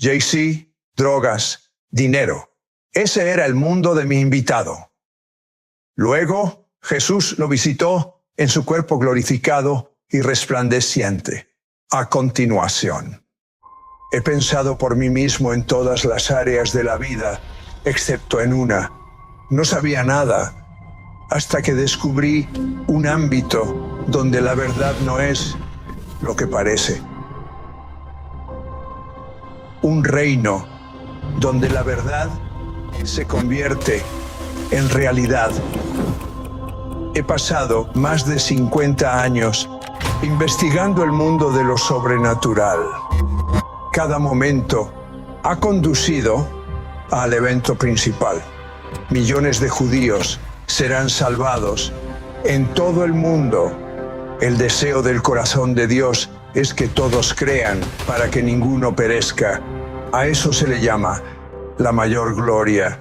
Jay-Z, drogas, dinero. Ese era el mundo de mi invitado. Luego, Jesús lo visitó en su cuerpo glorificado y resplandeciente. A continuación, he pensado por mí mismo en todas las áreas de la vida, excepto en una. No sabía nada, hasta que descubrí un ámbito donde la verdad no es lo que parece. Un reino donde la verdad se convierte en realidad. He pasado más de 50 años investigando el mundo de lo sobrenatural. Cada momento ha conducido al evento principal. Millones de judíos serán salvados en todo el mundo. El deseo del corazón de Dios es que todos crean para que ninguno perezca. A eso se le llama la mayor gloria.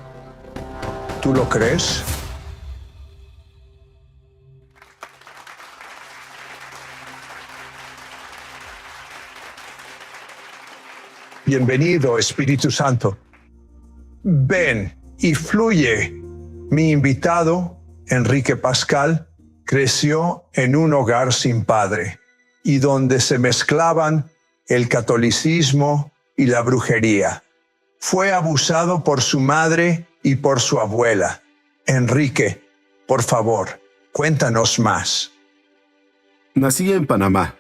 ¿Tú lo crees? Bienvenido, Espíritu Santo. Ven y fluye. Mi invitado, Enrique Pascal, creció en un hogar sin padre y donde se mezclaban el catolicismo y la brujería. Fue abusado por su madre y por su abuela. Enrique, por favor, cuéntanos más. Nací en Panamá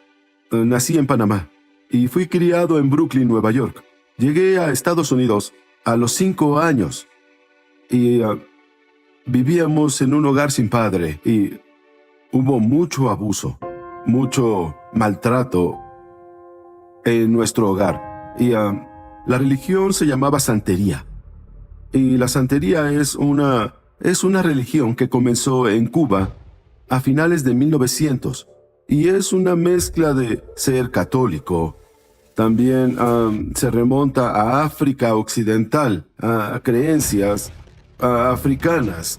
y fui criado en Brooklyn, Nueva York. Llegué a Estados Unidos a los 5 años y vivíamos en un hogar sin padre y hubo mucho abuso, mucho maltrato en nuestro hogar. Y la religión se llamaba santería. Y la santería es una religión que comenzó en Cuba a finales de 1900. Y es una mezcla de ser católico. También se remonta a África Occidental, a creencias africanas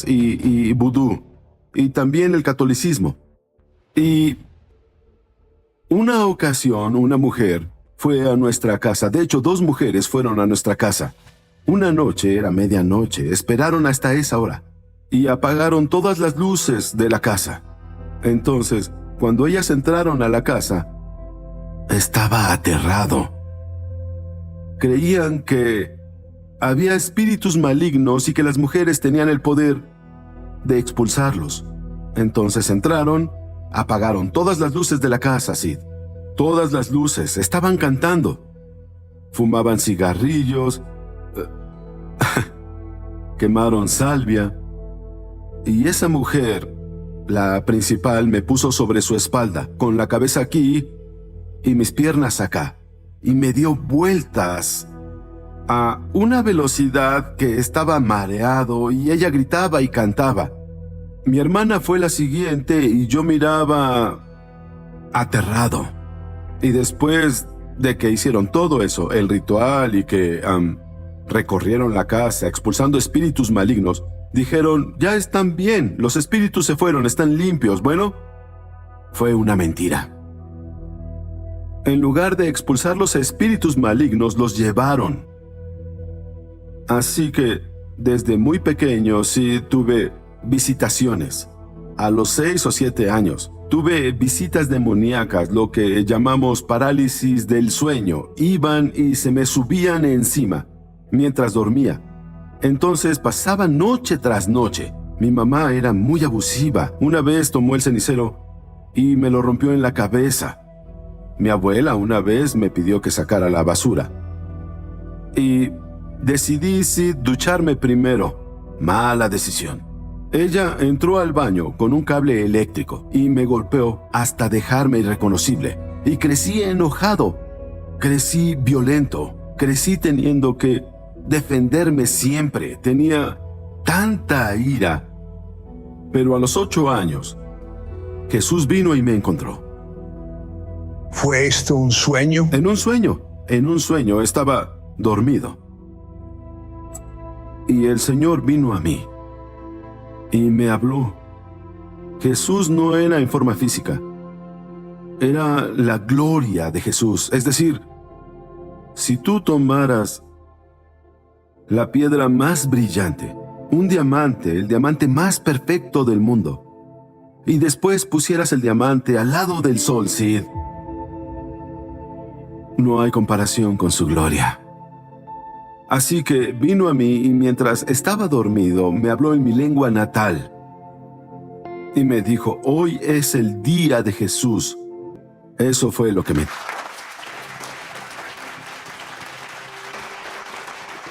y vudú. Y también el catolicismo. Y una ocasión, una mujer fue a nuestra casa. De hecho, 2 mujeres fueron a nuestra casa. Una noche, era medianoche, esperaron hasta esa hora y apagaron todas las luces de la casa. Entonces, cuando ellas entraron a la casa, estaba aterrado. Creían que había espíritus malignos y que las mujeres tenían el poder de expulsarlos. Entonces entraron, apagaron todas las luces de la casa, Sid. Todas las luces, estaban cantando. Fumaban cigarrillos, quemaron salvia. Y esa mujer, la principal, me puso sobre su espalda, con la cabeza aquí y mis piernas acá, y me dio vueltas a una velocidad que estaba mareado y ella gritaba y cantaba. Mi hermana fue la siguiente y yo miraba aterrado. Y después de que hicieron todo eso, el ritual y que recorrieron la casa expulsando espíritus malignos, dijeron, ya están bien, los espíritus se fueron, están limpios. Bueno, fue una mentira. En lugar de expulsar los espíritus malignos, los llevaron. Así que, desde muy pequeño, sí tuve visitaciones. A los 6 o 7 años, tuve visitas demoníacas, lo que llamamos parálisis del sueño. Iban y se me subían encima mientras dormía. Entonces pasaba noche tras noche. Mi mamá era muy abusiva. Una vez tomó el cenicero y me lo rompió en la cabeza. Mi abuela una vez me pidió que sacara la basura. Y decidí ducharme primero. Mala decisión. Ella entró al baño con un cable eléctrico y me golpeó hasta dejarme irreconocible. Y crecí enojado. Crecí violento. Crecí teniendo que defenderme siempre. Tenía tanta ira. Pero a los 8 años, Jesús vino y me encontró. ¿Fue esto un sueño? En un sueño estaba dormido. Y el Señor vino a mí y me habló. Jesús no era en forma física. Era la gloria de Jesús. Es decir, si tú tomaras la piedra más brillante, un diamante, el diamante más perfecto del mundo, y después pusieras el diamante al lado del sol, Sid, no hay comparación con su gloria. Así que vino a mí y mientras estaba dormido me habló en mi lengua natal y me dijo, hoy es el día de Jesús. Eso fue lo que me...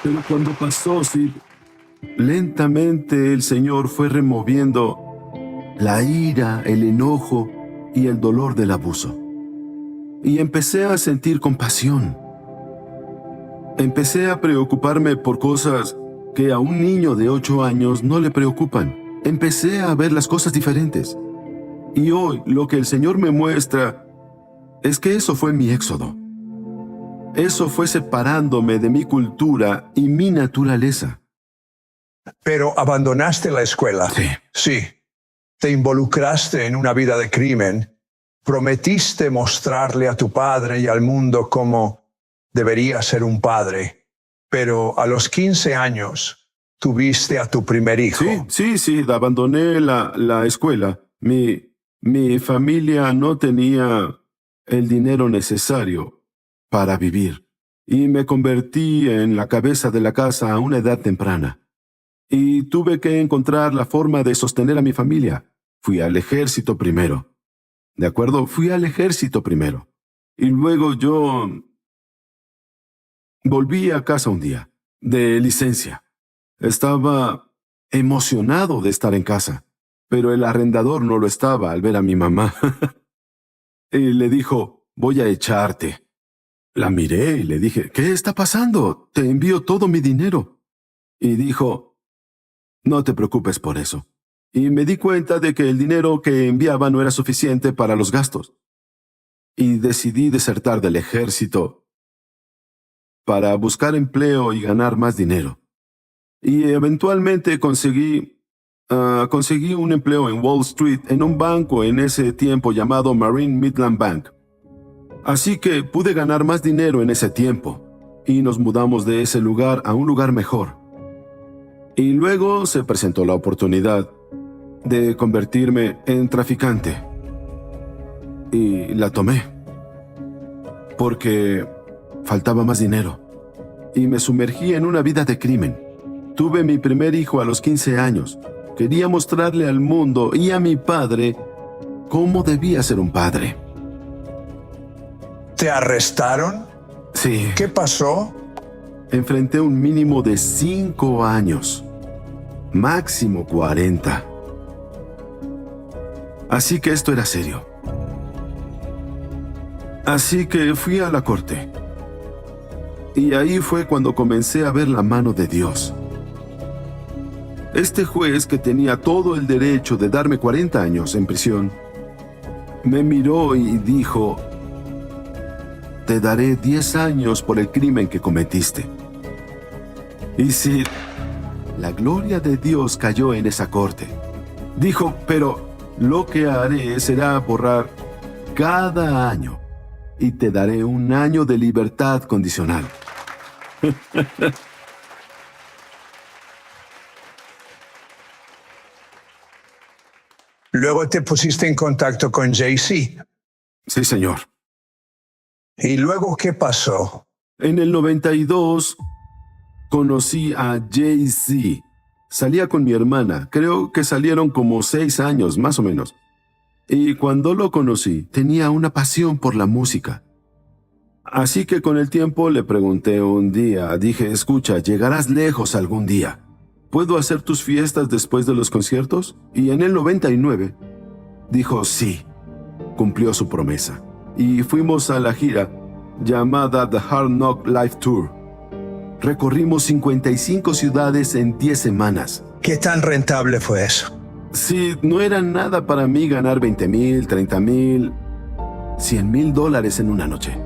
Pero cuando pasó, Sid, lentamente el Señor fue removiendo la ira, el enojo y el dolor del abuso. Y empecé a sentir compasión. Empecé a preocuparme por cosas que a un niño de 8 años no le preocupan. Empecé a ver las cosas diferentes. Y hoy lo que el Señor me muestra es que eso fue mi éxodo. Eso fue separándome de mi cultura y mi naturaleza. Pero abandonaste la escuela. Sí. Sí. Te involucraste en una vida de crimen. Prometiste mostrarle a tu padre y al mundo cómo debería ser un padre. Pero a los 15 años tuviste a tu primer hijo. Sí, abandoné la escuela. Mi familia no tenía el dinero necesario para vivir. Y me convertí en la cabeza de la casa a una edad temprana. Y tuve que encontrar la forma de sostener a mi familia. Fui al ejército primero. ¿De acuerdo? Fui al ejército primero. Y luego yo volví a casa un día, de licencia. Estaba emocionado de estar en casa, pero el arrendador no lo estaba al ver a mi mamá. Y le dijo, voy a echarte. La miré y le dije, ¿qué está pasando? Te envío todo mi dinero. Y dijo, no te preocupes por eso. Y me di cuenta de que el dinero que enviaba no era suficiente para los gastos. Y decidí desertar del ejército para buscar empleo y ganar más dinero. Y eventualmente conseguí un empleo en Wall Street en un banco en ese tiempo llamado Marine Midland Bank. Así que pude ganar más dinero en ese tiempo y nos mudamos de ese lugar a un lugar mejor. Y luego se presentó la oportunidad de convertirme en traficante. Y la tomé. Porque faltaba más dinero. Y me sumergí en una vida de crimen. Tuve mi primer hijo a los 15 años. Quería mostrarle al mundo y a mi padre cómo debía ser un padre. ¿Te arrestaron? Sí. ¿Qué pasó? Enfrenté un mínimo de 5 años. Máximo 40. Así que esto era serio. Así que fui a la corte. Y ahí fue cuando comencé a ver la mano de Dios. Este juez, que tenía todo el derecho de darme 40 años en prisión, me miró y dijo, te daré 10 años por el crimen que cometiste. Y sí, la gloria de Dios cayó en esa corte. Dijo, pero lo que haré será borrar cada año y te daré 1 año de libertad condicional. Luego te pusiste en contacto con Jay-Z. Sí, señor. ¿Y luego qué pasó? En el 92 conocí a Jay-Z. Salía con mi hermana. Creo que salieron como 6 años, más o menos. Y cuando lo conocí, tenía una pasión por la música. Así que con el tiempo le pregunté un día, dije, escucha, llegarás lejos algún día. ¿Puedo hacer tus fiestas después de los conciertos? Y en el 99 dijo sí. Cumplió su promesa. Y fuimos a la gira llamada The Hard Knock Live Tour. Recorrimos 55 ciudades en 10 semanas. ¿Qué tan rentable fue eso? Sí, no era nada para mí ganar 20,000, 30,000, 100,000 dólares en una noche.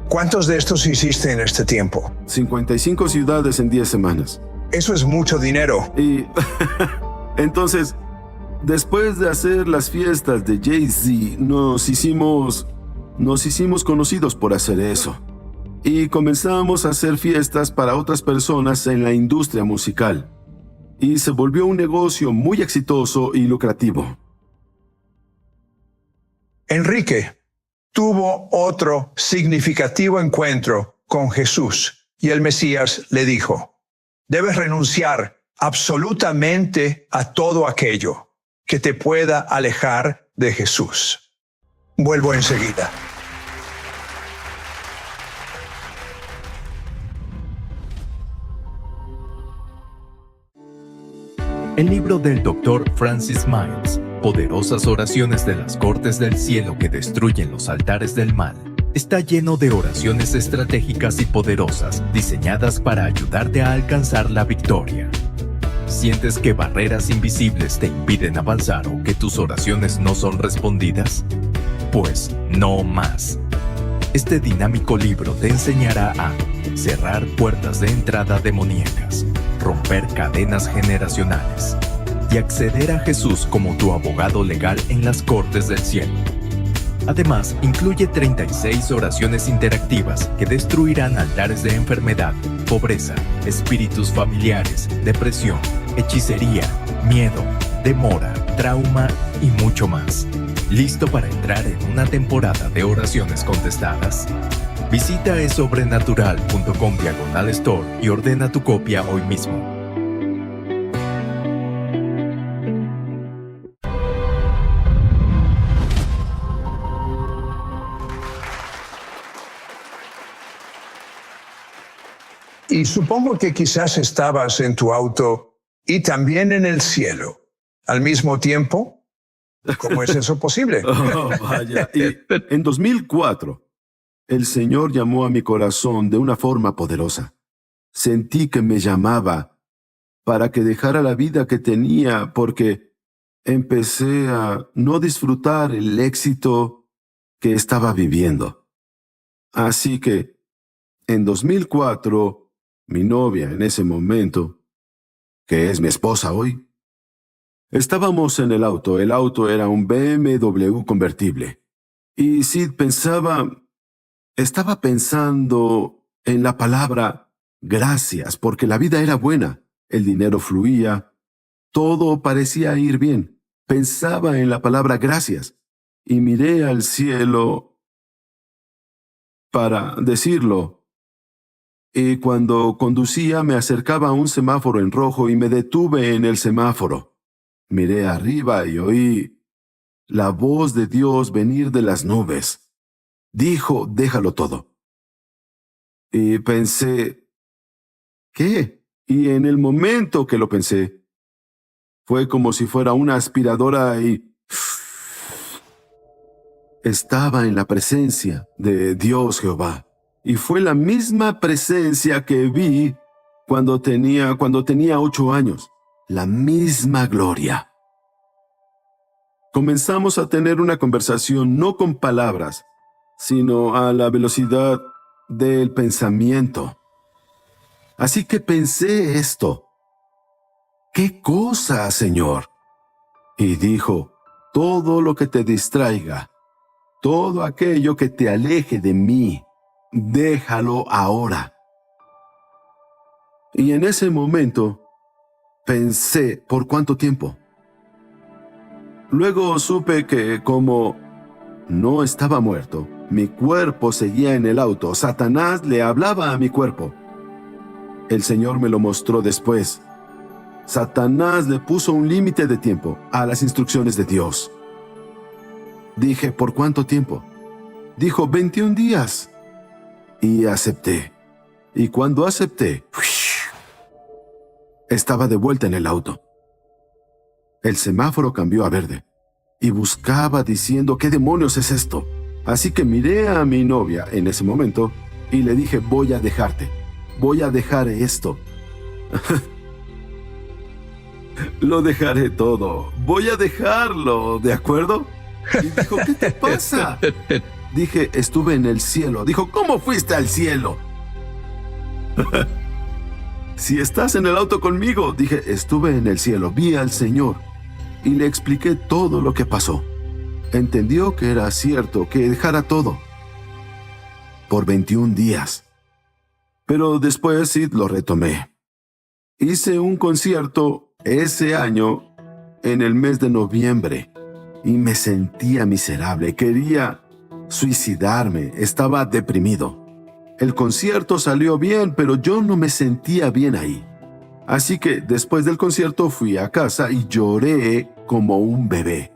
¿Cuántos de estos hiciste en este tiempo? 55 ciudades en 10 semanas. Eso es mucho dinero. Y entonces, después de hacer las fiestas de Jay-Z, nos hicimos conocidos por hacer eso. y comenzamos a hacer fiestas para otras personas en la industria musical. Y se volvió un negocio muy exitoso y lucrativo. Enrique tuvo otro significativo encuentro con Jesús y el Mesías le dijo: debes renunciar absolutamente a todo aquello que te pueda alejar de Jesús. Vuelvo enseguida. El libro del Dr. Francis Miles, Poderosas oraciones de las cortes del cielo que destruyen los altares del mal, está lleno de oraciones estratégicas y poderosas diseñadas para ayudarte a alcanzar la victoria. ¿Sientes que barreras invisibles te impiden avanzar o que tus oraciones no son respondidas? Pues no más. Este dinámico libro te enseñará a cerrar puertas de entrada demoníacas, romper cadenas generacionales y acceder a Jesús como tu abogado legal en las cortes del cielo. Además, incluye 36 oraciones interactivas que destruirán altares de enfermedad, pobreza, espíritus familiares, depresión, hechicería, miedo, demora, trauma y mucho más. ¿Listo para entrar en una temporada de oraciones contestadas? Visita esobrenatural.com/store y ordena tu copia hoy mismo. Y supongo que quizás estabas en tu auto y también en el cielo al mismo tiempo. ¿Cómo es eso posible? Oh, vaya. Y en 2004, el Señor llamó a mi corazón de una forma poderosa. Sentí que me llamaba para que dejara la vida que tenía porque empecé a no disfrutar el éxito que estaba viviendo. Así que, en 2004, mi novia en ese momento, que es mi esposa hoy, estábamos en el auto. El auto era un BMW convertible. Y Sid estaba pensando en la palabra gracias, porque la vida era buena, el dinero fluía, todo parecía ir bien. Pensaba en la palabra gracias y miré al cielo para decirlo. Y cuando conducía me acercaba a un semáforo en rojo y me detuve en el semáforo. Miré arriba y oí la voz de Dios venir de las nubes. Dijo, déjalo todo. Y pensé, ¿qué? Y en el momento que lo pensé, fue como si fuera una aspiradora y estaba en la presencia de Dios Jehová. Y fue la misma presencia que vi cuando tenía 8 años. La misma gloria. Comenzamos a tener una conversación no con palabras, sino a la velocidad del pensamiento. Así que pensé esto. ¿Qué cosa, Señor? Y dijo, todo lo que te distraiga, todo aquello que te aleje de mí, déjalo ahora. Y en ese momento pensé, ¿por cuánto tiempo? Luego supe que como no estaba muerto, mi cuerpo seguía en el auto. Satanás le hablaba a mi cuerpo. El Señor me lo mostró después. Satanás le puso un límite de tiempo a las instrucciones de Dios. Dije, ¿por cuánto tiempo? Dijo, 21 días. Y acepté. Y cuando acepté, estaba de vuelta en el auto. El semáforo cambió a verde. Y buscaba diciendo, ¿qué demonios es esto? Así que miré a mi novia en ese momento y le dije, voy a dejarte. Voy a dejar esto. Lo dejaré todo. Voy a dejarlo, ¿de acuerdo? Y dijo, ¿qué te pasa? Dije, estuve en el cielo. Dijo, ¿cómo fuiste al cielo? Si estás en el auto conmigo. Dije, estuve en el cielo, vi al Señor. Y le expliqué todo lo que pasó. Entendió que era cierto, que dejara todo. Por 21 días. Pero después sí lo retomé. Hice un concierto ese año en el mes de noviembre y me sentía miserable. Quería suicidarme. Estaba deprimido. El concierto salió bien, pero yo no me sentía bien ahí. Así que después del concierto fui a casa y lloré como un bebé.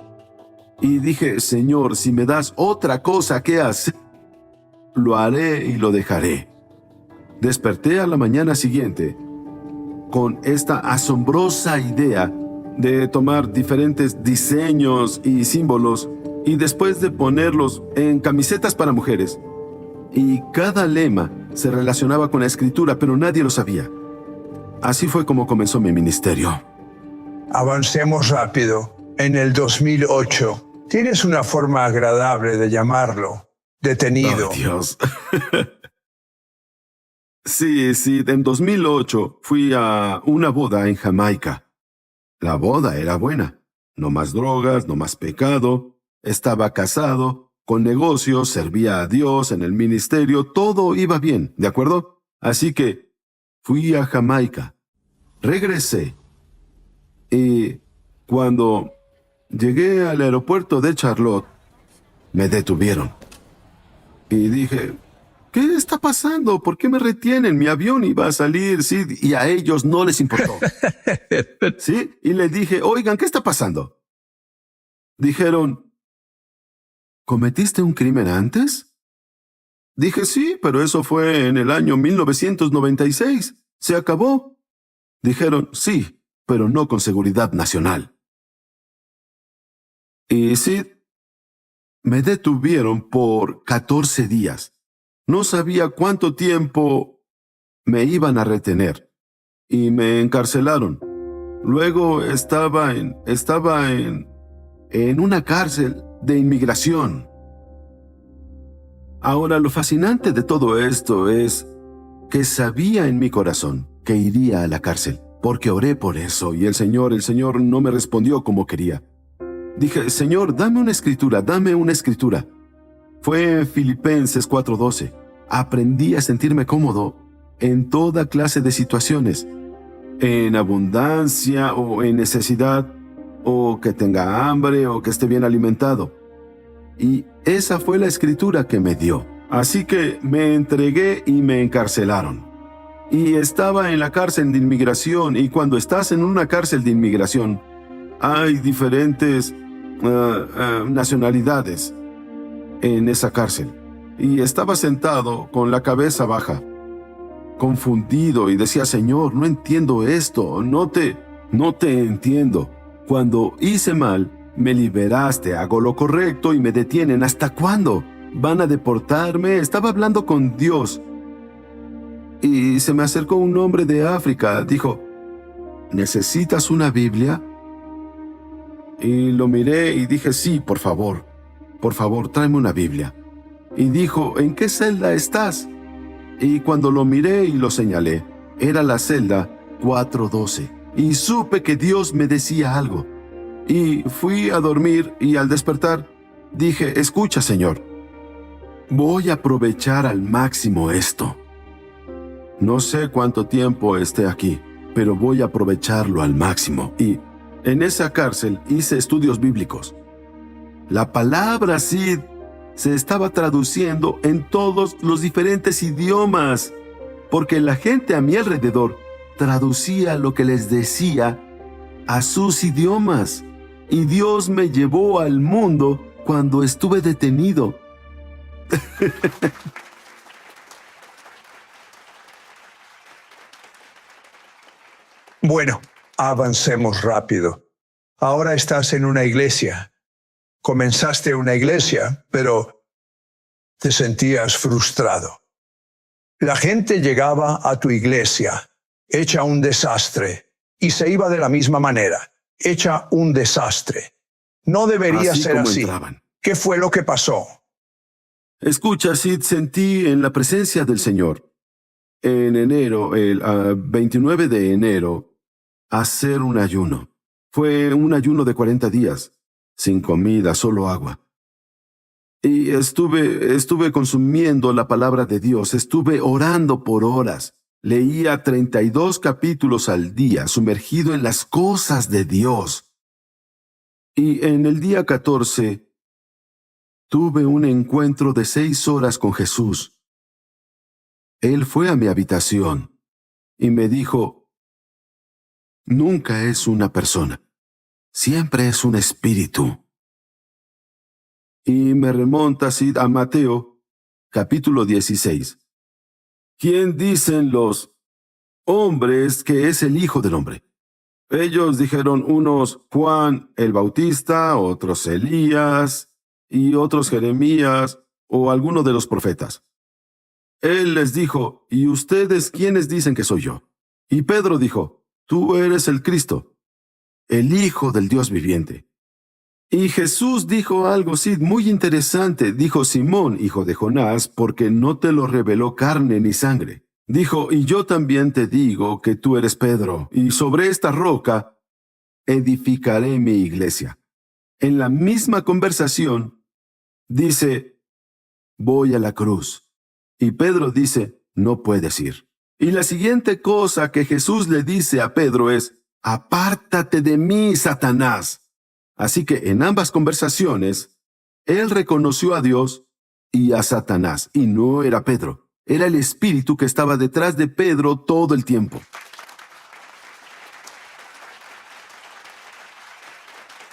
Y dije, Señor, si me das otra cosa que hacer, lo haré y lo dejaré. Desperté a la mañana siguiente con esta asombrosa idea de tomar diferentes diseños y símbolos y después de ponerlos en camisetas para mujeres. Y cada lema se relacionaba con la escritura, pero nadie lo sabía. Así fue como comenzó mi ministerio. Avancemos rápido. En el 2008, tienes una forma agradable de llamarlo. Detenido. Oh, Dios. Sí, en 2008 fui a una boda en Jamaica. La boda era buena. No más drogas, no más pecado. Estaba casado, con negocios, servía a Dios en el ministerio. Todo iba bien, ¿de acuerdo? Así que fui a Jamaica. Regresé. Y cuando llegué al aeropuerto de Charlotte, me detuvieron. Y dije, ¿qué está pasando? ¿Por qué me retienen? Mi avión iba a salir, sí, y a ellos no les importó. ¿Sí? Y le dije, oigan, ¿qué está pasando? Dijeron, ¿cometiste un crimen antes? Dije, sí, pero eso fue en el año 1996. Se acabó. Dijeron, sí, pero no con seguridad nacional. Y sí, me detuvieron por 14 días. No sabía cuánto tiempo me iban a retener. Y me encarcelaron. Luego estaba en una cárcel de inmigración. Ahora, lo fascinante de todo esto es que sabía en mi corazón que iría a la cárcel, porque oré por eso y el Señor no me respondió como quería. Dije, Señor, dame una escritura. Fue en Filipenses 4:12. Aprendí a sentirme cómodo en toda clase de situaciones, en abundancia o en necesidad, o que tenga hambre o que esté bien alimentado. Y esa fue la escritura que me dio. Así que me entregué y me encarcelaron. Y estaba en la cárcel de inmigración, y cuando estás en una cárcel de inmigración, hay diferentes nacionalidades en esa cárcel. Y estaba sentado con la cabeza baja, confundido, y decía, Señor, no entiendo esto, no te entiendo. Cuando hice mal, me liberaste, hago lo correcto y me detienen. ¿Hasta cuándo? ¿Van a deportarme? Estaba hablando con Dios. Y se me acercó un hombre de África. Dijo, ¿necesitas una Biblia? Y lo miré y dije, sí, por favor, tráeme una Biblia. Y dijo, ¿en qué celda estás? Y cuando lo miré y lo señalé, era la celda 412. Y supe que Dios me decía algo. Y fui a dormir y al despertar, dije, escucha, Señor, voy a aprovechar al máximo esto. No sé cuánto tiempo esté aquí, pero voy a aprovecharlo al máximo. Y en esa cárcel hice estudios bíblicos. La palabra Sid se estaba traduciendo en todos los diferentes idiomas, porque la gente a mi alrededor traducía lo que les decía a sus idiomas. Y Dios me llevó al mundo cuando estuve detenido. Bueno, avancemos rápido. Ahora estás en una iglesia. Comenzaste una iglesia, pero te sentías frustrado. La gente llegaba a tu iglesia, hecha un desastre, y se iba de la misma manera, hecha un desastre. No debería Así ser como así. entraban. ¿Qué fue lo que pasó? Escucha, Sid, sentí en la presencia del Señor, en enero, el 29 de enero, hacer un ayuno. Fue un ayuno de 40 días, sin comida, solo agua. Y estuve consumiendo la palabra de Dios, estuve orando por horas. Leía 32 capítulos al día, sumergido en las cosas de Dios. Y en el día 14, tuve un encuentro de 6 horas con Jesús. Él fue a mi habitación y me dijo, nunca es una persona, siempre es un espíritu. Y me remonta así a Mateo, capítulo 16. ¿Quién dicen los hombres que es el Hijo del Hombre? Ellos dijeron unos Juan el Bautista, otros Elías y otros Jeremías o alguno de los profetas. Él les dijo, ¿y ustedes quiénes dicen que soy yo? Y Pedro dijo, tú eres el Cristo, el Hijo del Dios viviente. Y Jesús dijo algo así muy interesante. Dijo, Simón, hijo de Jonás, porque no te lo reveló carne ni sangre. Dijo, y yo también te digo que tú eres Pedro, y sobre esta roca edificaré mi iglesia. En la misma conversación, dice, voy a la cruz. Y Pedro dice, no puedes ir. Y la siguiente cosa que Jesús le dice a Pedro es, apártate de mí, Satanás. Así que en ambas conversaciones, él reconoció a Dios y a Satanás, y no era Pedro. Era el espíritu que estaba detrás de Pedro todo el tiempo.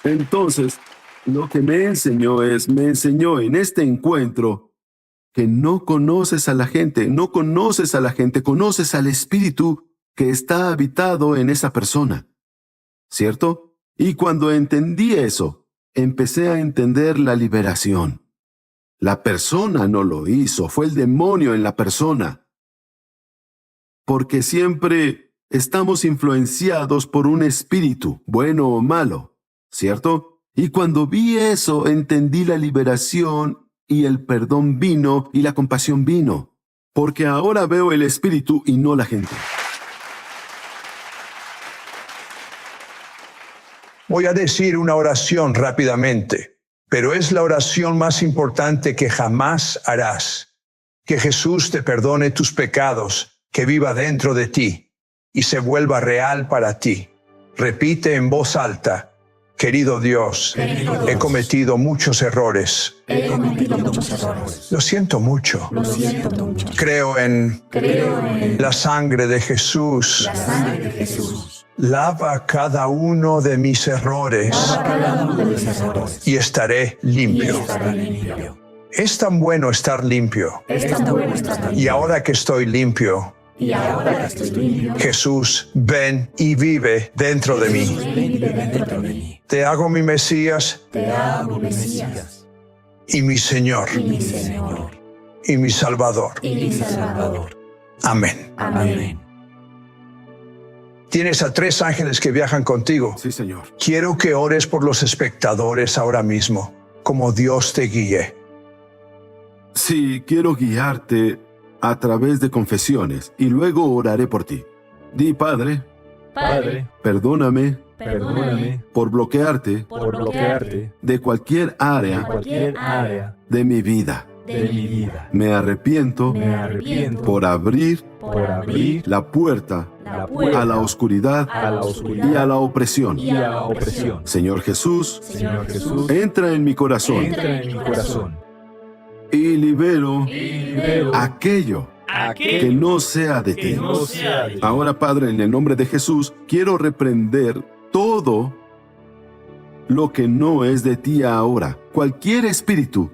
Entonces, lo que me enseñó en este encuentro que no conoces a la gente, conoces al espíritu que está habitado en esa persona. ¿Cierto? Y cuando entendí eso, empecé a entender la liberación. La persona no lo hizo, fue el demonio en la persona. Porque siempre estamos influenciados por un espíritu, bueno o malo, ¿cierto? Y cuando vi eso, entendí la liberación y el perdón vino y la compasión vino. Porque ahora veo el espíritu y no la gente. Voy a decir una oración rápidamente, pero es la oración más importante que jamás harás. Que Jesús te perdone tus pecados, que viva dentro de ti y se vuelva real para ti. Repite en voz alta, querido Dios, he cometido muchos errores. Lo siento mucho. Creo en la sangre de Jesús. Lava cada uno de mis errores y estaré limpio. Es tan bueno estar limpio. Y ahora que estoy limpio, Jesús, ven y vive dentro de mí. Te hago mi Mesías y mi Señor y mi Salvador. Amén. Tienes a 3 ángeles que viajan contigo. Sí, Señor. Quiero que ores por los espectadores ahora mismo, como Dios te guíe. Sí, quiero guiarte a través de confesiones y luego oraré por ti. Di, Padre, perdóname por bloquearte de cualquier área de mi vida. Me arrepiento por abrir la puerta a la oscuridad y a la opresión. Señor Jesús, entra en mi corazón y libero aquello que no sea de ti. Ahora, Padre, en el nombre de Jesús, quiero reprender todo lo que no es de ti ahora. Cualquier espíritu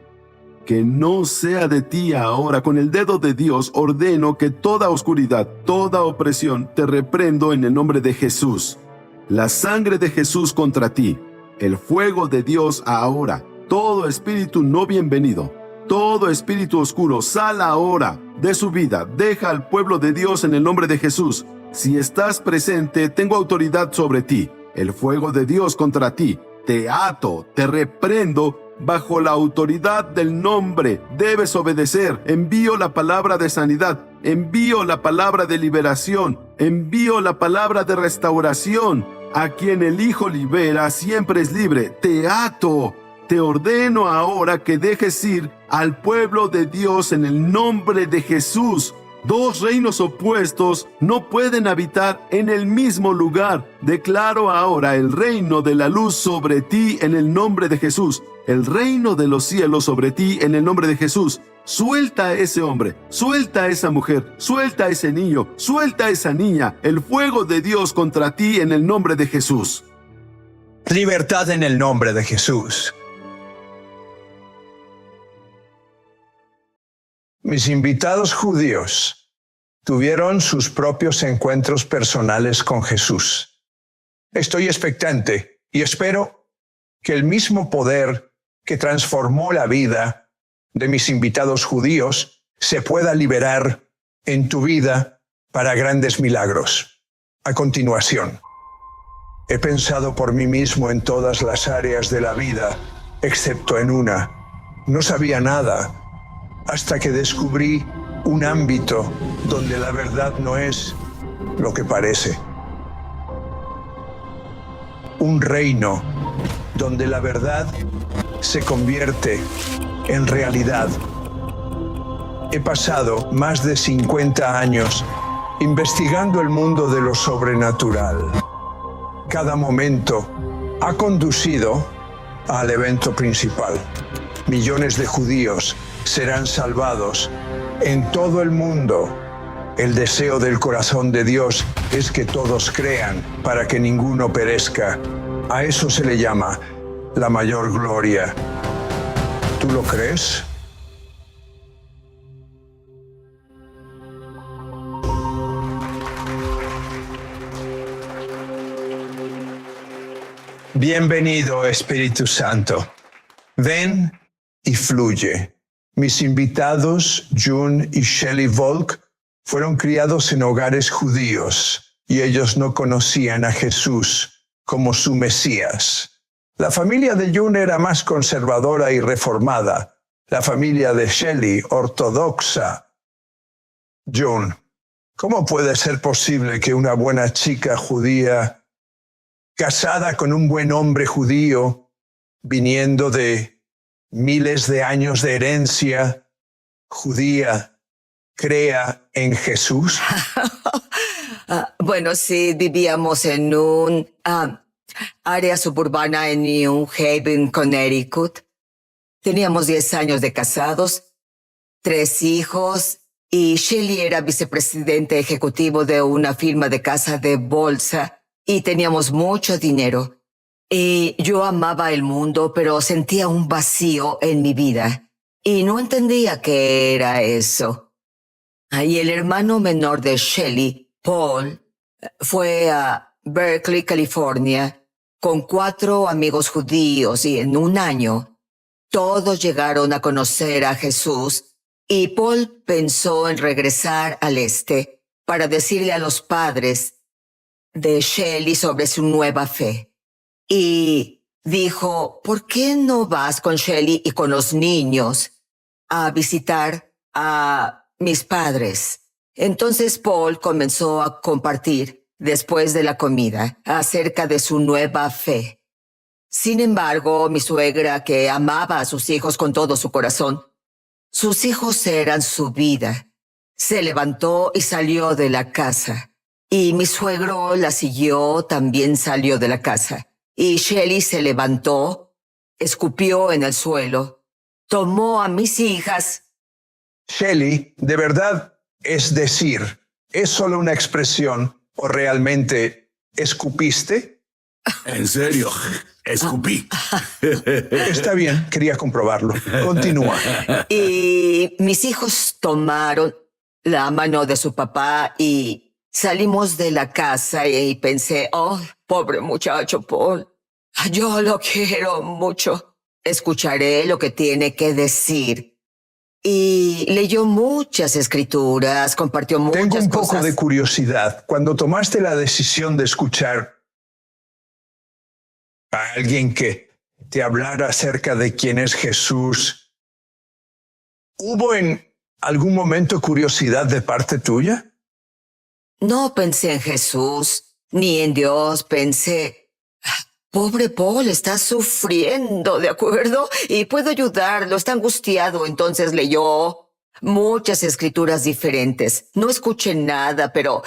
que no sea de ti ahora, con el dedo de Dios, ordeno que toda oscuridad, toda opresión, te reprendo en el nombre de Jesús. La sangre de Jesús contra ti, el fuego de Dios ahora, todo espíritu no bienvenido, todo espíritu oscuro, sal ahora de su vida, deja al pueblo de Dios en el nombre de Jesús. Si estás presente, tengo autoridad sobre ti, el fuego de Dios contra ti, te ato, te reprendo, bajo la autoridad del nombre, debes obedecer. Envío la palabra de sanidad, envío la palabra de liberación, envío la palabra de restauración. A quien el Hijo libera siempre es libre. Te ato, te ordeno ahora que dejes ir al pueblo de Dios en el nombre de Jesús. Dos reinos opuestos no pueden habitar en el mismo lugar. Declaro ahora el reino de la luz sobre ti en el nombre de Jesús. El reino de los cielos sobre ti en el nombre de Jesús. Suelta a ese hombre, suelta a esa mujer, suelta a ese niño, suelta a esa niña. El fuego de Dios contra ti en el nombre de Jesús. Libertad en el nombre de Jesús. Mis invitados judíos tuvieron sus propios encuentros personales con Jesús. Estoy expectante y espero que el mismo poder que transformó la vida de mis invitados judíos se pueda liberar en tu vida para grandes milagros. A continuación, he pensado por mí mismo en todas las áreas de la vida, excepto en una. No sabía nada hasta que descubrí un ámbito donde la verdad no es lo que parece. Un reino donde la verdad se convierte en realidad. He pasado más de 50 años investigando el mundo de lo sobrenatural. Cada momento ha conducido al evento principal. Millones de judíos serán salvados en todo el mundo. El deseo del corazón de Dios es que todos crean para que ninguno perezca. A eso se le llama la mayor gloria. ¿Tú lo crees? Bienvenido, Espíritu Santo. Ven y fluye. Mis invitados, June y Shelley Volk, fueron criados en hogares judíos y ellos no conocían a Jesús como su Mesías. La familia de June era más conservadora y reformada. La familia de Shelley, ortodoxa. June, ¿cómo puede ser posible que una buena chica judía, casada con un buen hombre judío, viniendo de miles de años de herencia judía, crea en Jesús? Bueno, sí, vivíamos en un área suburbana en New Haven, Connecticut. Teníamos 10 años de casados, 3 hijos, y Shelley era vicepresidente ejecutivo de una firma de casa de bolsa, y teníamos mucho dinero. Y yo amaba el mundo, pero sentía un vacío en mi vida. Y no entendía qué era eso. Y el hermano menor de Shelley, Paul, fue a Berkeley, California, con 4 amigos judíos, y en un año todos llegaron a conocer a Jesús, y Paul pensó en regresar al este para decirle a los padres de Shelley sobre su nueva fe. Y dijo, ¿por qué no vas con Shelley y con los niños a visitar a mis padres? Entonces Paul comenzó a compartir, después de la comida, acerca de su nueva fe. Sin embargo, mi suegra, que amaba a sus hijos con todo su corazón, sus hijos eran su vida, se levantó y salió de la casa. Y mi suegro la siguió, también salió de la casa. Y Shelley se levantó, escupió en el suelo, tomó a mis hijas. Shelley, ¿de verdad es decir, es solo una expresión o realmente escupiste? ¿En serio? Escupí. Está bien, quería comprobarlo. Continúa. Y mis hijos tomaron la mano de su papá y salimos de la casa, y pensé, oh, pobre muchacho Paul, yo lo quiero mucho. Escucharé lo que tiene que decir. Y leyó muchas escrituras, compartió muchas Tengo un cosas. poco de curiosidad. Cuando tomaste la decisión de escuchar a alguien que te hablara acerca de quién es Jesús, ¿hubo en algún momento curiosidad de parte tuya? No pensé en Jesús, ni en Dios, pensé, Pobre Paul, está sufriendo, ¿de acuerdo? Y puedo ayudarlo, está angustiado. Entonces leyó muchas escrituras diferentes. No escuché nada, pero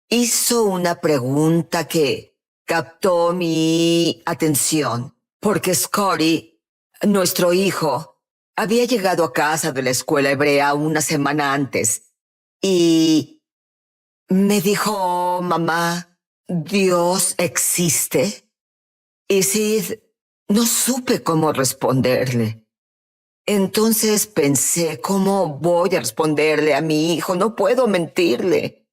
hizo una pregunta que captó mi atención. Porque Scotty, nuestro hijo, había llegado a casa de la escuela hebrea una semana antes. Y me dijo, mamá, ¿Dios existe? Y Sid, no supe cómo responderle. Entonces pensé, ¿cómo voy a responderle a mi hijo? No puedo mentirle.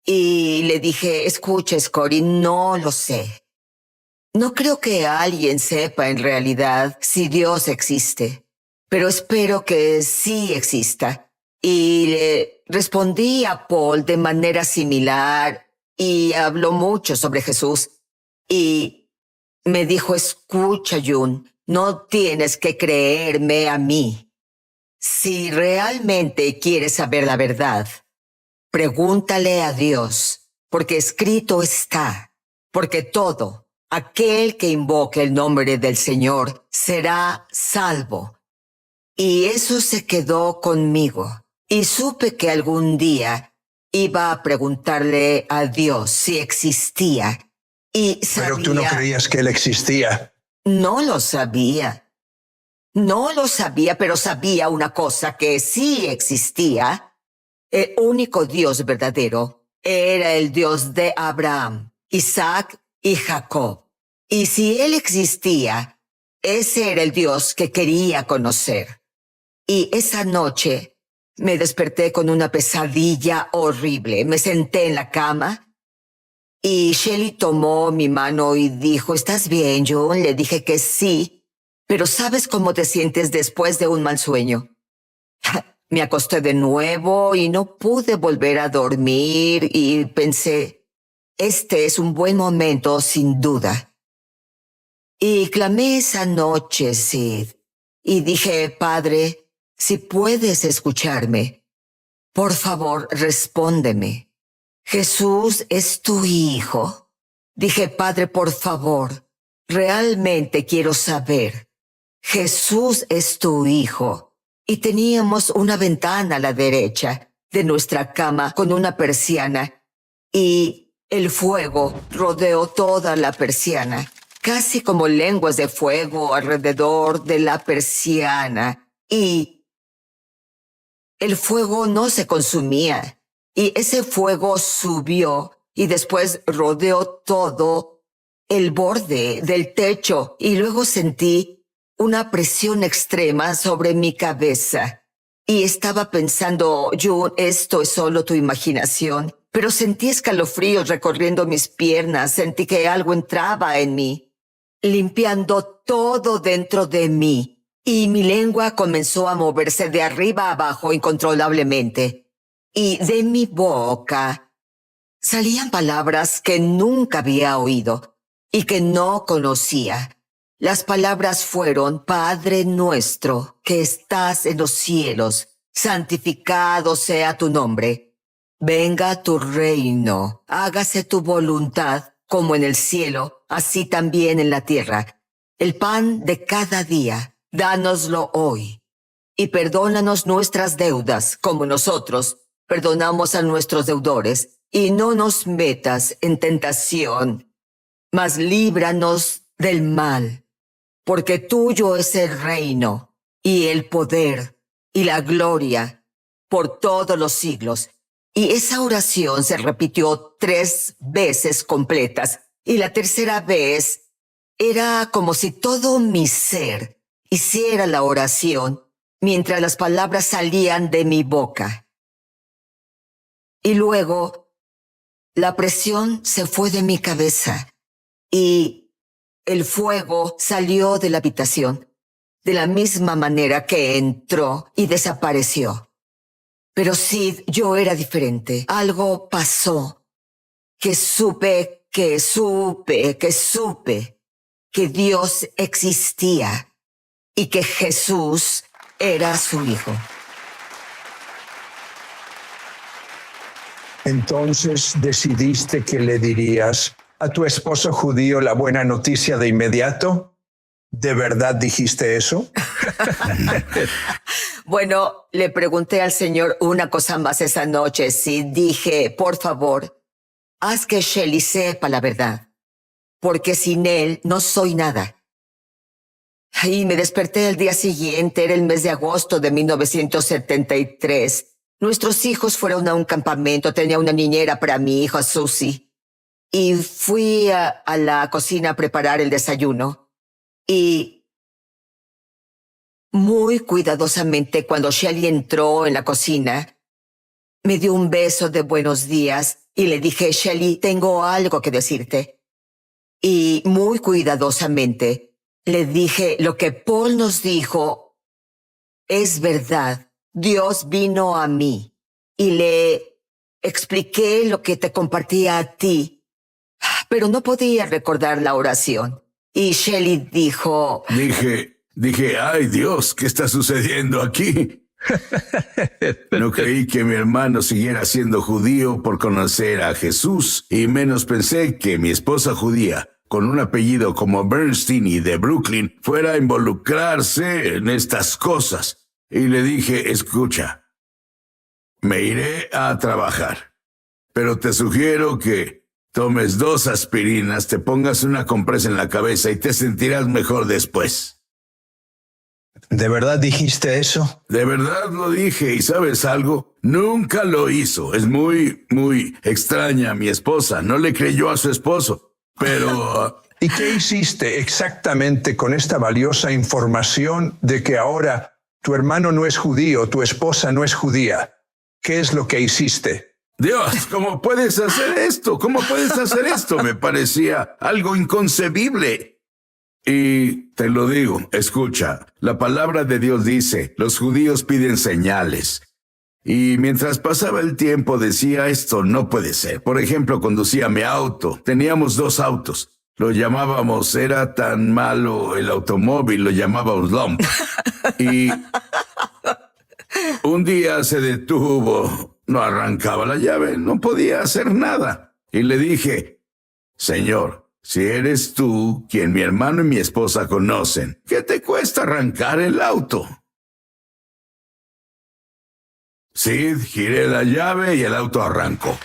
Y le dije, escucha, Scotty, no lo sé. No creo que alguien sepa en realidad si Dios existe, pero espero que sí exista. Y le respondí a Paul de manera similar y habló mucho sobre Jesús. Y me dijo, escucha, June, no tienes que creerme a mí. Si realmente quieres saber la verdad, pregúntale a Dios, porque escrito está, porque todo aquel que invoque el nombre del Señor será salvo. Y eso se quedó conmigo, y supe que algún día iba a preguntarle a Dios si existía. Y sabía, Pero tú no creías que él existía. no lo sabía. No lo sabía, pero sabía una cosa, que sí existía. El único Dios verdadero era el Dios de Abraham, Isaac y Jacob. Y si él existía, ese era el Dios que quería conocer. Y esa noche me desperté con una pesadilla horrible. Me senté en la cama y Shelly tomó mi mano y dijo, ¿estás bien, John? Le dije que sí, pero ¿sabes cómo te sientes después de un mal sueño? Me acosté de nuevo y no pude volver a dormir y pensé, este es un buen momento sin duda. Y clamé esa noche, Sid, y dije, Padre, si puedes escucharme, por favor, respóndeme. ¿Jesús es tu hijo? Dije, Padre, por favor, realmente quiero saber. Jesús es tu hijo. Y teníamos una ventana a la derecha de nuestra cama con una persiana y el fuego rodeó toda la persiana, casi como lenguas de fuego alrededor de la persiana. Y el fuego no se consumía. Y ese fuego subió y después rodeó todo el borde del techo y luego sentí una presión extrema sobre mi cabeza. Y estaba pensando, June, esto es solo tu imaginación, pero sentí escalofríos recorriendo mis piernas, sentí que algo entraba en mí, limpiando todo dentro de mí, y mi lengua comenzó a moverse de arriba a abajo incontrolablemente. Y de mi boca salían palabras que nunca había oído y que no conocía. Las palabras fueron, Padre nuestro, que estás en los cielos, santificado sea tu nombre. Venga tu reino, hágase tu voluntad, como en el cielo, así también en la tierra. El pan de cada día, dánoslo hoy. Y perdónanos nuestras deudas, como nosotros perdonamos a nuestros deudores, y no nos metas en tentación, mas líbranos del mal, porque tuyo es el reino, y el poder, y la gloria, por todos los siglos. Y esa oración se repitió 3 veces completas, y la tercera vez era como si todo mi ser hiciera la oración mientras las palabras salían de mi boca. Y luego, la presión se fue de mi cabeza y el fuego salió de la habitación de la misma manera que entró y desapareció. Pero Sid, yo era diferente. Algo pasó que supe que Dios existía y que Jesús era su hijo. Entonces decidiste que le dirías, a tu esposo judío la buena noticia de inmediato? ¿De verdad dijiste eso? Bueno, le pregunté al Señor una cosa más esa noche. Sí, dije, por favor, haz que Shelley sepa la verdad, porque sin él no soy nada. Y me desperté el día siguiente, era el mes de agosto de 1973. Nuestros hijos fueron a un campamento, tenía una niñera para mi hija Susie. Y fui a la cocina a preparar el desayuno. Y muy cuidadosamente, cuando Shelley entró en la cocina, me dio un beso de buenos días y le dije, Shelley, tengo algo que decirte. Y muy cuidadosamente le dije, lo que Paul nos dijo es verdad. Dios vino a mí y le expliqué lo que te compartía a ti, pero no podía recordar la oración. Y Shelley dijo... Dije, ay Dios, ¿qué está sucediendo aquí? No creí que mi hermano siguiera siendo judío por conocer a Jesús, y menos pensé que mi esposa judía, con un apellido como Bernstein y de Brooklyn, fuera a involucrarse en estas cosas. Y le dije, escucha, me iré a trabajar, pero te sugiero que tomes 2 aspirinas, te pongas una compresa en la cabeza y te sentirás mejor después. ¿De verdad dijiste eso? De verdad lo dije, y ¿sabes algo? Nunca lo hizo. Es muy extraña mi esposa. No le creyó a su esposo, pero... ¿Y qué hiciste exactamente con esta valiosa información de que ahora tu hermano no es judío, tu esposa no es judía? ¿Qué es lo que hiciste? Dios, ¿cómo puedes hacer esto? ¿Cómo puedes hacer esto? Me parecía algo inconcebible. Y te lo digo, escucha, la palabra de Dios dice, los judíos piden señales. Y mientras pasaba el tiempo decía, esto no puede ser. Por ejemplo, conducía mi auto. Teníamos 2 autos. Lo llamábamos, era tan malo el automóvil, lo llamábamos lump. Y un día se detuvo, no arrancaba la llave, no podía hacer nada. Y le dije, Señor, si eres tú quien mi hermano y mi esposa conocen, ¿qué te cuesta arrancar el auto? Sí, giré la llave y el auto arrancó.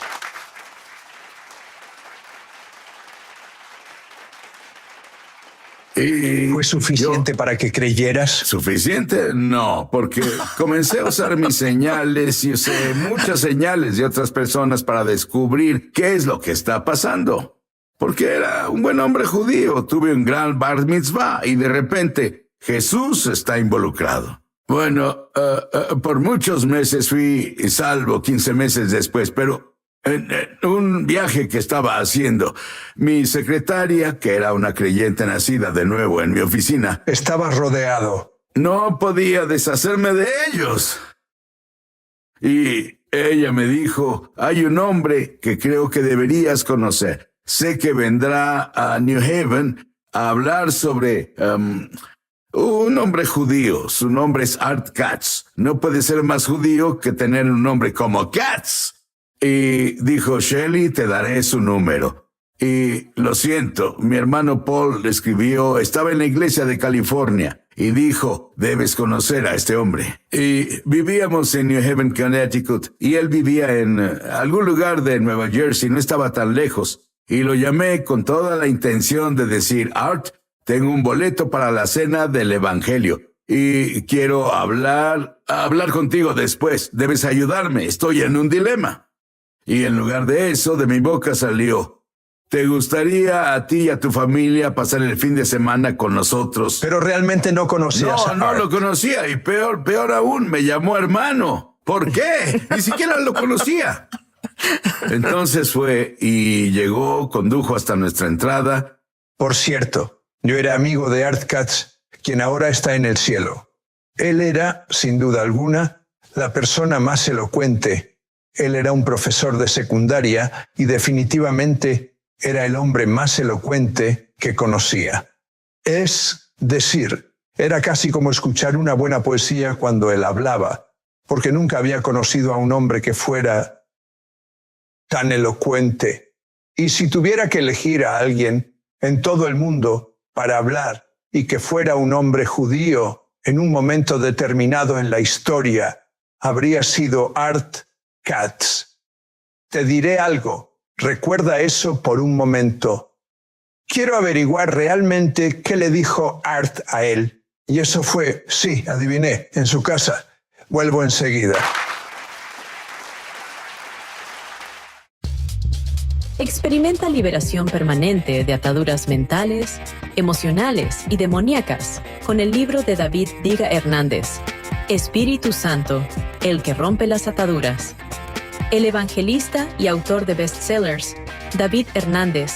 Y ¿Fue suficiente para que creyeras? ¿Suficiente? No, porque comencé a usar mis señales y usé muchas señales de otras personas para descubrir qué es lo que está pasando. Porque era un buen hombre judío, tuve un gran bar mitzvah y de repente Jesús está involucrado. Bueno, por muchos meses fui salvo 15 meses después, pero en un viaje que estaba haciendo, mi secretaria, que era una creyente nacida de nuevo en mi oficina, Estaba rodeado. no podía deshacerme de ellos. Y ella me dijo, hay un hombre que creo que deberías conocer. Sé que vendrá a New Haven a hablar sobre un hombre judío. Su nombre es Art Katz. No puede ser más judío que tener un nombre como Katz. Y dijo, Shelley, te daré su número. Y lo siento, mi hermano Paul le escribió, estaba en la iglesia de California, y dijo, debes conocer a este hombre. Y vivíamos en New Haven, Connecticut, y él vivía en algún lugar de Nueva Jersey, no estaba tan lejos. Y lo llamé con toda la intención de decir, Art, tengo un boleto para la cena del Evangelio. Y quiero hablar contigo después. Debes ayudarme, estoy en un dilema. Y en lugar de eso, de mi boca salió, ¿te gustaría a ti y a tu familia pasar el fin de semana con nosotros? Pero realmente no conocías a No Art. lo conocía y peor aún, me llamó hermano. ¿Por qué? Ni siquiera lo conocía. Entonces fue y llegó, condujo hasta nuestra entrada. Por cierto, yo era amigo de Art Katz, quien ahora está en el cielo. Él era, sin duda alguna, la persona más elocuente. Él era un profesor de secundaria y definitivamente era el hombre más elocuente que conocía. Es decir, era casi como escuchar una buena poesía cuando él hablaba, porque nunca había conocido a un hombre que fuera tan elocuente Y si tuviera que elegir a alguien en todo el mundo para hablar y que fuera un hombre judío en un momento determinado en la historia, habría sido Art Katz. Te diré algo, recuerda eso por un momento. Quiero averiguar realmente qué le dijo Art a él. Y eso fue, sí, adiviné, en su casa. Vuelvo enseguida. Experimenta liberación permanente de ataduras mentales, emocionales y demoníacas con el libro de David Diga Hernández, Espíritu Santo, el que rompe las ataduras. El evangelista y autor de bestsellers, David Hernández,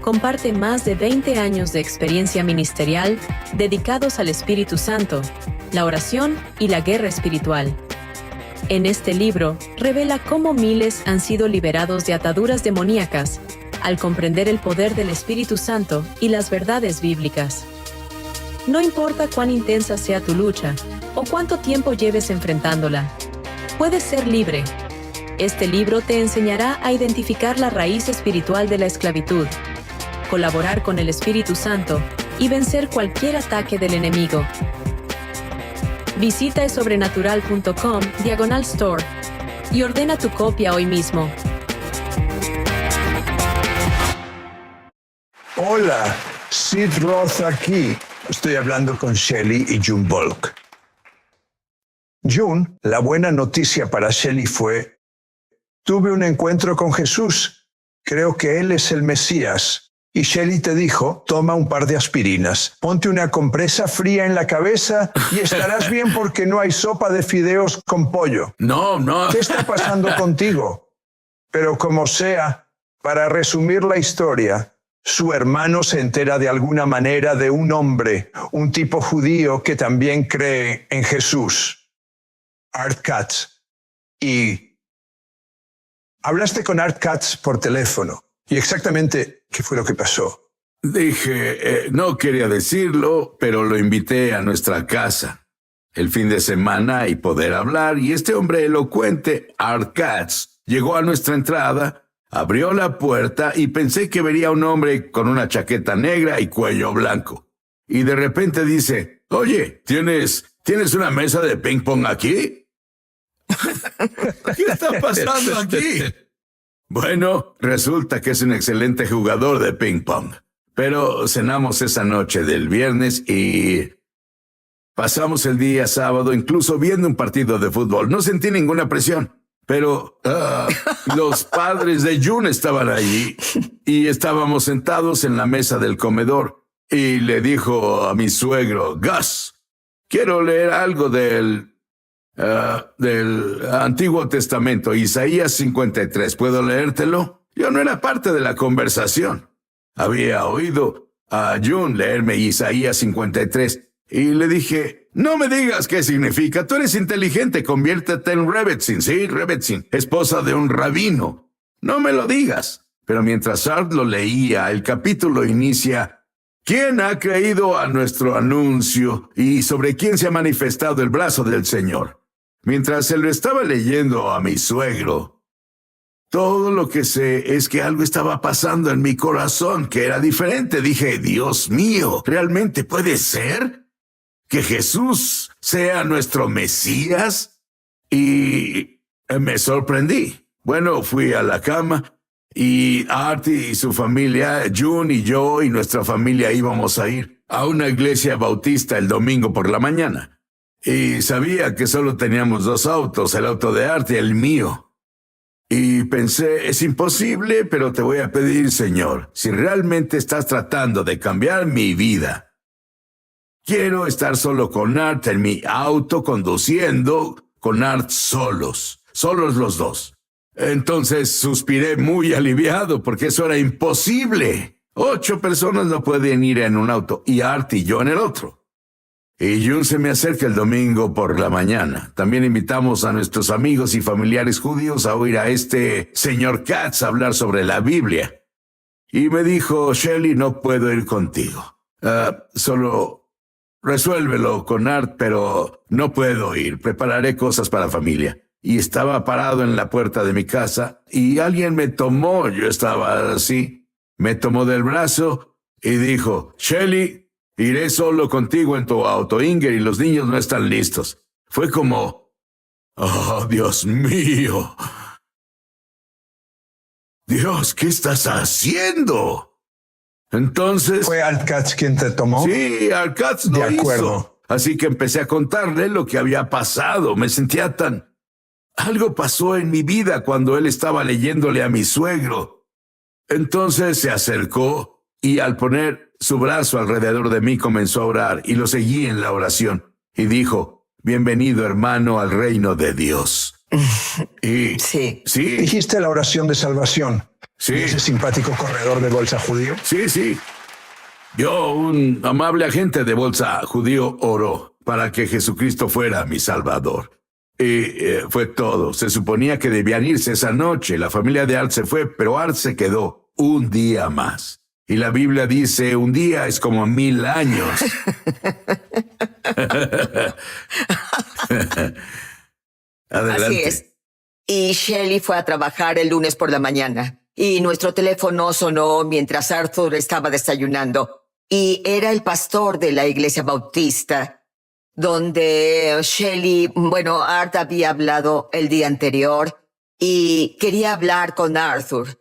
comparte más de 20 años de experiencia ministerial dedicados al Espíritu Santo, la oración y la guerra espiritual. En este libro, revela cómo miles han sido liberados de ataduras demoníacas al comprender el poder del Espíritu Santo y las verdades bíblicas. No importa cuán intensa sea tu lucha o cuánto tiempo lleves enfrentándola, puedes ser libre. Este libro te enseñará a identificar la raíz espiritual de la esclavitud, colaborar con el Espíritu Santo y vencer cualquier ataque del enemigo. Visita esobrenatural.com/store y ordena tu copia hoy mismo. Hola, Sid Roth aquí. Estoy hablando con Shelley y June Bulk. June, la buena noticia para Shelley fue: tuve un encuentro con Jesús. Creo que Él es el Mesías. Y Shelley te dijo, toma un par de aspirinas, ponte una compresa fría en la cabeza y estarás bien porque no hay sopa de fideos con pollo. No. ¿Qué está pasando contigo? Pero como sea, para resumir la historia, su hermano se entera de alguna manera de un hombre, un tipo judío que también cree en Jesús, Art Katz. Y hablaste con Art Katz por teléfono. ¿Y exactamente qué fue lo que pasó? Dije, no quería decirlo, pero lo invité a nuestra casa el fin de semana y poder hablar. Y este hombre elocuente, Art Katz, llegó a nuestra entrada, abrió la puerta y pensé que vería a un hombre con una chaqueta negra y cuello blanco. Y de repente dice, oye, ¿tienes una mesa de ping pong aquí? ¿Qué está pasando aquí? Bueno, resulta que es un excelente jugador de ping pong. Pero cenamos esa noche del viernes y pasamos el día sábado incluso viendo un partido de fútbol. No sentí ninguna presión, pero los padres de June estaban allí y estábamos sentados en la mesa del comedor. Y le dijo a mi suegro, Gus, quiero leer algo del Antiguo Testamento, Isaías 53. ¿Puedo leértelo? Yo no era parte de la conversación. Había oído a June leerme Isaías 53 y le dije, no me digas qué significa. Tú eres inteligente, conviértete en Rebbetzin. Sí, Rebbetzin, esposa de un rabino. No me lo digas. Pero mientras Art lo leía, el capítulo inicia, ¿quién ha creído a nuestro anuncio y sobre quién se ha manifestado el brazo del Señor? Mientras se lo estaba leyendo a mi suegro, todo lo que sé es que algo estaba pasando en mi corazón que era diferente. Dije, Dios mío, ¿realmente puede ser que Jesús sea nuestro Mesías? Y me sorprendí. Bueno, fui a la cama y Art y su familia, June y yo y nuestra familia íbamos a ir a una iglesia bautista el domingo por la mañana. Y sabía que solo teníamos 2 autos, el auto de Art y el mío. Y pensé, es imposible, pero te voy a pedir, Señor, si realmente estás tratando de cambiar mi vida, quiero estar solo con Art en mi auto, conduciendo, con Art solos los 2. Entonces suspiré muy aliviado porque eso era imposible. 8 personas no pueden ir en un auto y Art y yo en el otro. Y June se me acerca el domingo por la mañana. También invitamos a nuestros amigos y familiares judíos a oír a este señor Katz hablar sobre la Biblia. Y me dijo, Shelley, no puedo ir contigo. Solo resuélvelo con Art, pero no puedo ir. Prepararé cosas para la familia. y estaba parado en la puerta de mi casa y alguien me tomó, yo estaba así, me tomó del brazo y dijo, Shelly, iré solo contigo en tu auto, Inger, y los niños no están listos. Fue como, oh, Dios mío. Dios, ¿qué estás haciendo? Entonces... ¿Fue Art Katz quien te tomó? Sí, Art Katz lo De acuerdo. hizo. Así que empecé a contarle lo que había pasado. Me sentía tan... Algo pasó en mi vida cuando él estaba leyéndole a mi suegro. Entonces se acercó y al poner su brazo alrededor de mí comenzó a orar y lo seguí en la oración. Y dijo, bienvenido hermano al reino de Dios. Y Sí. sí, Dijiste la oración de salvación. sí, Ese simpático corredor de bolsa judío. sí. Yo, un amable agente de bolsa judío, oró para que Jesucristo fuera mi salvador. Y fue todo. Se suponía que debían irse esa noche. La familia de Art se fue, pero Art se quedó un día más. Y la Biblia dice, un día es como 1000 años. Adelante. Así es. Y Shelly fue a trabajar el lunes por la mañana. Y nuestro teléfono sonó mientras Arthur estaba desayunando. Y era el pastor de la iglesia bautista, donde Art había hablado el día anterior y quería hablar con Arthur.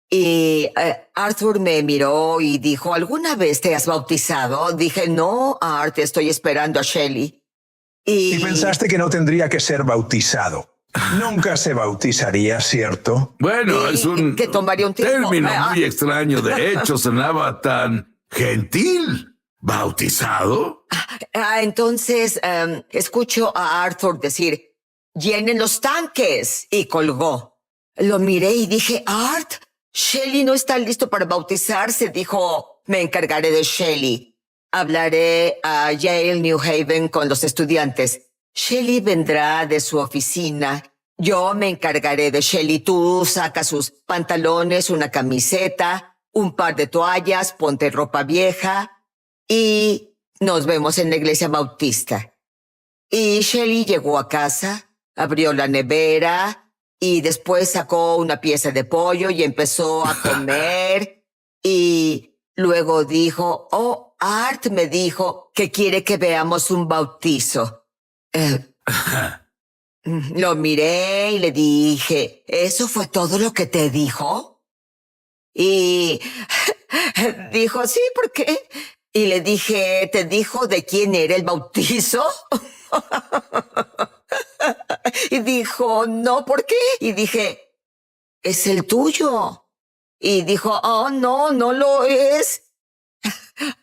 Y Arthur me miró y dijo, ¿alguna vez te has bautizado? Dije, no, Art, estoy esperando a Shelly. Y pensaste que no tendría que ser bautizado. Nunca se bautizaría, ¿cierto? Bueno, Y es un que tomaría un tiempo. término muy extraño. De hecho, sonaba tan gentil. ¿Bautizado? Entonces, escucho a Arthur decir, llenen los tanques, y colgó. Lo miré y dije, Art, Shelly no está listo para bautizarse. Dijo, me encargaré de Shelly. Hablaré a Yale New Haven con los estudiantes. Shelly vendrá de su oficina. Yo me encargaré de Shelly. Tú sacas sus pantalones, una camiseta, un par de toallas, ponte ropa vieja y nos vemos en la iglesia bautista. Y Shelly llegó a casa, abrió la nevera y después sacó una pieza de pollo y empezó a comer. Y luego dijo, Art me dijo que quiere que veamos un bautizo. Lo miré y le dije, ¿eso fue todo lo que te dijo? Y dijo, sí, ¿por qué? Y le dije, ¿te dijo de quién era el bautizo? Y dijo, no, ¿por qué? Y dije, es el tuyo. Y dijo, oh, no, no lo es.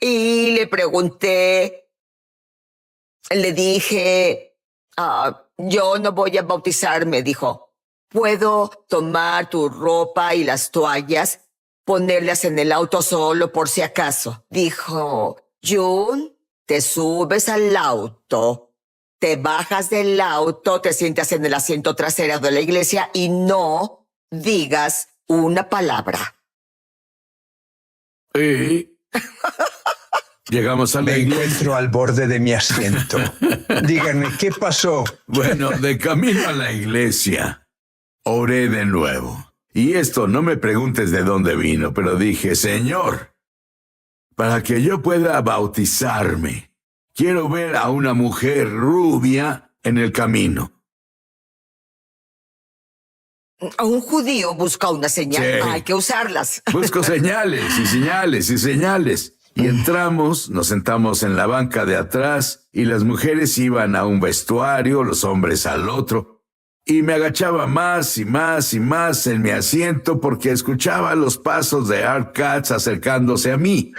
Y le pregunté, le dije, yo no voy a bautizarme, dijo. ¿Puedo tomar tu ropa y las toallas, ponerlas en el auto solo por si acaso? Dijo, June, te subes al auto, te bajas del auto, te sientas en el asiento trasero de la iglesia y no digas una palabra. Y llegamos a la Me iglesia. encuentro al borde de mi asiento. Díganme, ¿qué pasó? Bueno, de camino a la iglesia, oré de nuevo. Y esto no me preguntes de dónde vino, pero dije, Señor, para que yo pueda bautizarme, quiero ver a una mujer rubia en el camino. Un judío busca una señal, Sí. hay que usarlas. Busco señales y señales y señales. Y entramos, nos sentamos en la banca de atrás y las mujeres iban a un vestuario, los hombres al otro. Y me agachaba más y más y más en mi asiento porque escuchaba los pasos de Art Katz acercándose a mí.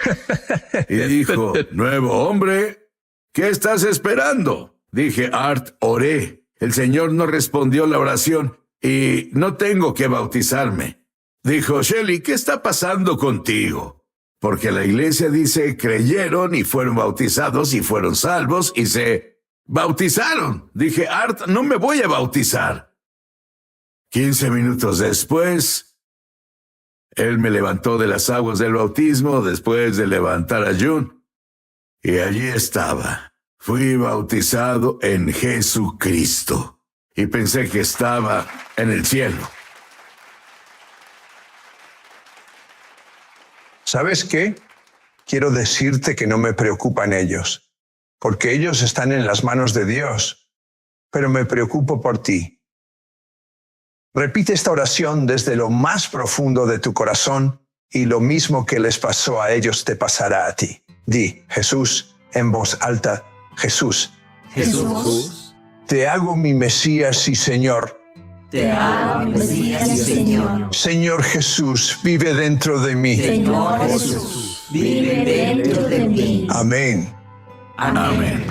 Y dijo, nuevo hombre, ¿qué estás esperando? Dije, Art, oré. El Señor no respondió la oración y no tengo que bautizarme. Dijo, Shelly, ¿qué está pasando contigo? Porque la iglesia dice, creyeron y fueron bautizados y fueron salvos y se bautizaron. Dije, Art, no me voy a bautizar. 15 minutos después, él me levantó de las aguas del bautismo después de levantar a June. Y allí estaba. Fui bautizado en Jesucristo. y pensé que estaba en el cielo. ¿Sabes qué? Quiero decirte que no me preocupan ellos, porque ellos están en las manos de Dios, pero me preocupo por ti. Repite esta oración desde lo más profundo de tu corazón y lo mismo que les pasó a ellos te pasará a ti. Di, Jesús, en voz alta, Jesús. Jesús, Te hago mi Mesías y Señor. te hago mi Mesías y Señor. Señor Jesús, vive dentro de mí. Señor Jesús, vive dentro de mí. Amén. Amén. Amén.